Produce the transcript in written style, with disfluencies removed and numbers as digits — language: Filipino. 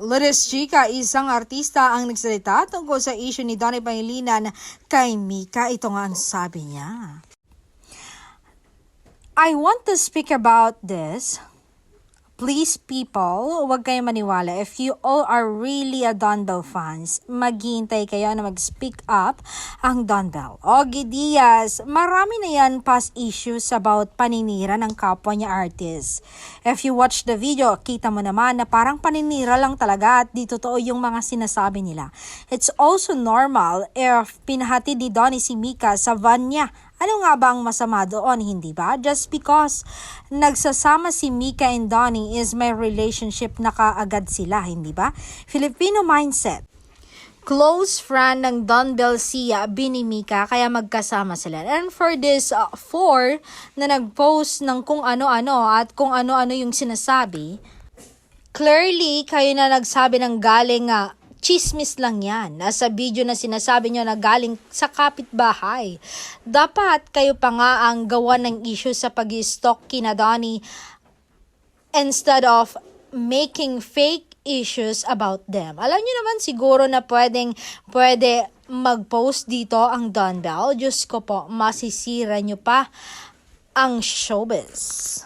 Lourdes Chica, isang artista ang nagsalita tungkol sa issue ni Donnie Pangilinan kay Mika. Ito nga ang sabi niya. I want to speak about this. Please people, huwag kayong maniwala. If you all are really a Don Bell fans, maghihintay kayo na mag-speak up ang Don Bell. Ogie Diaz, marami na yan past issues about paninira ng kapwa niya artist. If you watch the video, kita mo naman na parang paninira lang talaga at di totoo yung mga sinasabi nila. It's also normal if pinahati ni Donnie si Mika sa van niya. Ano nga ba ang masama doon, hindi ba? Just because nagsasama si Mika and Donnie is my relationship na kaagad sila, hindi ba? Filipino mindset. Close friend ng Don Bell Sia, Bini Mika, kaya magkasama sila. And for this four na nag-post ng kung ano-ano at kung ano-ano yung sinasabi, clearly kayo na nagsabi ng galing chismis lang yan. Nasa video na sinasabi nyo na galing sa kapitbahay. Dapat kayo pa nga ang gawa ng issue sa pag-stalk kina Donnie instead of making fake issues about them. Alam nyo naman siguro na pwede mag-post dito ang Don Bell. Diyos ko po, masisira nyo pa ang showbiz.